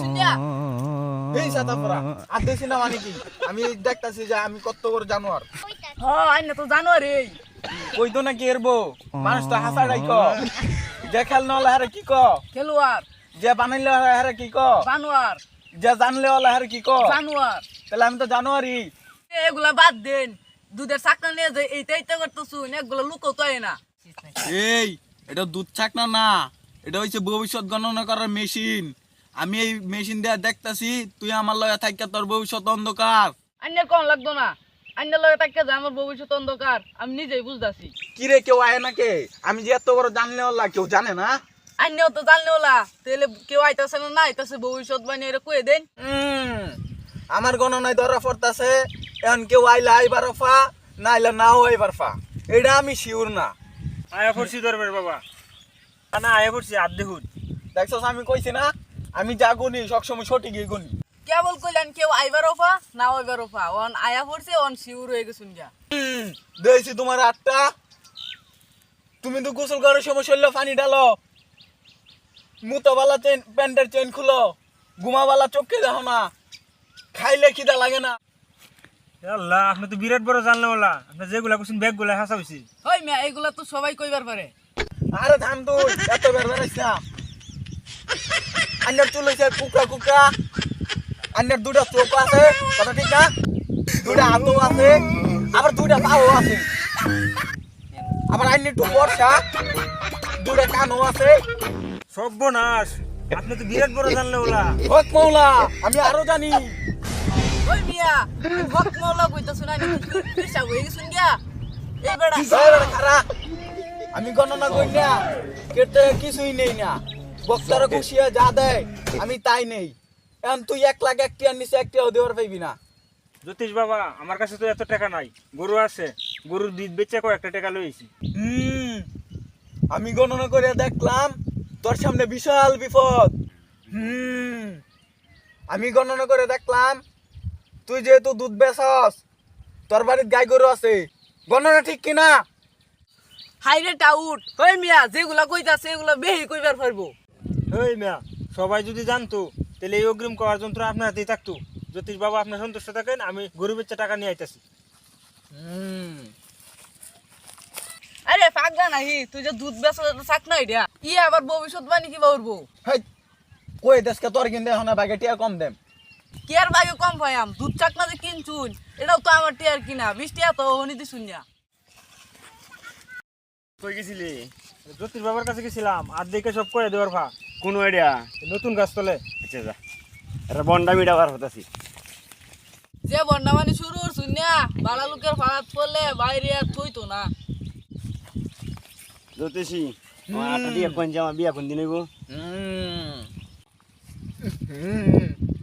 শুনিয়া এই সাতাপরা আর দেশি না মানে কি আমি দেখতাছি যে আমি কত বড় জানোয়ার আইনা তো জানো রে কই তো নাকি এরবো মানুষ তো হাসাড়াই ক যে খেল নলে হারে কি ক খেলোয়াড় যে বানাইলে হারে কি ক জানোয়ার যে জানলে ওলা হারে কি ক জানোয়ার তাহলে আমি তো জানোয়ারই এগুলা বাদ দেন দুধের চাকনা নিয়ে যে এইটা করতেছু এগুলো লুকো তো না এই এটা দুধ ছাক না না এটা হইছে ভবিষ্যৎ গণনা করার মেশিন আমি এই মেশিন দিয়ে দেখতাছি তুই আমার লগে থাইকা তোর ভবিষ্যৎ অন্ধকার আইনের কোন লাগতো না আইনের লগে তাকে যে আমার ভবিষ্যৎ অন্ধকার আমি নিজেই বুঝতাছি কি রে কেউ আয় না কে আমি যে এত বড় জানলে ওলা কেউ জানে না আইনেও তো জানলে ওলা তাহলে কেউ আইতাছে না আইতাছে ভবিষ্যৎ বানিয়ে এরা কয়ে দেন আমার গণনায় ধরা পড়তাছে এখন কেউ আইলে আইবার ফা না আইলে নাও আইবার ফা এটা আমি শিওর না আয়া পড়ছি দরবার বাবা না আয়া পড়ছি আর দেখুন দেখছস আমি কইছি না আমি যা গুনি সবসময় সঠিকই গুনি কেবল কইলেন কেউ আইবার ওফা না আইবার ওফা অন আয়া পড়ছে অন শিউর হয়ে গেছুন গা দেখছি তোমার আটটা তুমি তো গোসল করার সময় শরীরে পানি ঢালো মুতাবালা চেন প্যান্টের চেন খুলো ঘুমাবালা চোখকে দেখো না খাইলে খিদা লাগে না আল্লাহ আপনি তো বিরাট বড় জানলাম ওলা আপনি যেগুলা করছেন ব্যাগগুলা হাসা হয়েছি হই মিয়া এগুলা তো সবাই কইবার পারে আরে ধান তুই এত বের বেড়াইছ না আন্নার চুল হইছে কুকরা কুকরা আন্নার দুটা চোখ আছে কথা ঠিক না দুটা হাতও আছে আবার দুটা পাও আছে আবার আন্নার একটু বর্ষা দুটা কানও আছে সর্বনাশ আপনি তো বিরাট বড় জানলে ওলা হক মৌলা আমি আরো জানি হই মিয়া হক মওলা কইতাছ না পেশা হয়ে গেছুন গা এই বেড়া এই বেটা খারা আমি গণনা করি না কেটে কিছুই নেই না বক্তারা খুশিয়া যা দেয় আমি তাই নেই এখন তুই 1,01,000 টাকার নিচে একটাও দেওয়ার পাইবি না জ্যোতিষ বাবা আমার কাছে তো এত টাকা নাই গরু আছে গরুর দুধ বেচে কয়েকটা টাকা লইছি আমি গণনা করে দেখলাম তোর সামনে বিশাল বিপদ আমি গণনা করে দেখলাম তুই যেহেতু দুধ বেচস তোর বাড়ির গাই গরু আছে গণনা ঠিক কিনা হাইরে টাউট হই মিয়া যেগুলা কইতাছে এগুলা বেহি কইবার পারবো ওই মিয়া সবাই যদি জানতো তাহলে এই অগ্রিম করার যন্ত্র আপনার হাতেই থাকতো জ্যোতিষ বাবা আপনার সন্তুষ্ট থাকেন আমি গরু বেচে টাকা নিয়ে আইতাছি আরে পাগলা নাহি তুই যে দুধ বেচা চাক না এটা ই আবার ভবিষ্যৎ বাণী কি বলবো হেই কই দেশকে তোর কিনতে এখন বাগে টিয়া কম দেম কি আর বাগে কম পাইয়াম দুধ চাক না যে কিনছুন এটাও তো আমার টিয়ার কিনা 20 টাকা তো হনি দিছুন না কই গেছিলি জ্যোতিষ বাবার কাছে গেছিলাম আর দেখে সব করে দেওয়ার ভা কোন আইডিয়া নতুন গাছ তলে আচ্ছা যা এটা বন্ডামিটা বার হতাছি যে বন্ডামানি শুরু করছুন না বাড়া লোকের ফালাত পড়লে বাইরে আর থইতো না জ্যোতিষী আমার আটা দিয়ে কোন জামা বিয়া কোন দিন হইব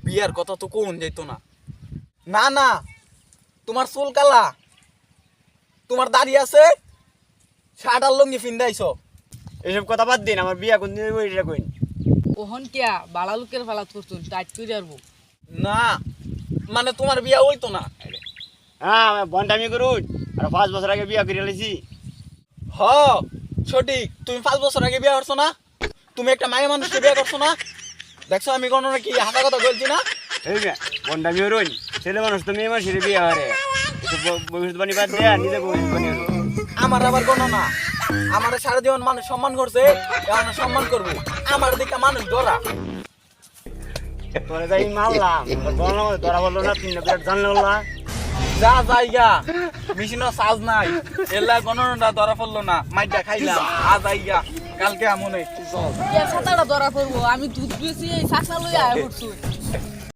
বিয়ার কথা তো কোন যাইতো না না না তোমার চুল কালা তোমার দাড়ি আছে শার্ট আর লুঙ্গি ফিন্দাইছো এইসব কথা বাদ দিন আমার বিয়া কোন দিন হইব এটা কইন ওহন কিয়া বাড়া লোকের ফালাত করছুন টাইট করে আসবো না মানে তোমার বিয়া হইতো না হ্যাঁ আমি বন্ডামি করুন আর 5 বছর আগে বিয়া করে লাইছি হ সঠিক তুমি 5 বছর আগে বিয়া করছো না তুমি একটা মায়া মানুষকে বিয়া করছো না দেখছো আমি কোনো কি হাঁটা কথা বলছি না এই মিয়া বন্ডামি করুন ছেলে মানুষ তো মেয়ে মানুষের বিয়া হরে ভবিষ্যৎবাণী বাদ দেয়া নিজে ভবিষ্যৎবাণী হলো আমার আবার কোনো না আমার সারা জীবন মানুষ সম্মান করছে এখন সম্মান করবো আমার দিকে মানুষ ধরা তোরে যাই মারলাম ধরা বললো না তুমি বিরাট জানলে বললা যা জায়গা মেশিনও সাজ নাই এলা গণনাটা ধরা পড়লো না মাইটা খাইলাম আ জায়গা কালকে আমনে চল সাতাটা ধরা পড়বো আমি দুধ বেশি এই শাসা লইয়া উঠছুন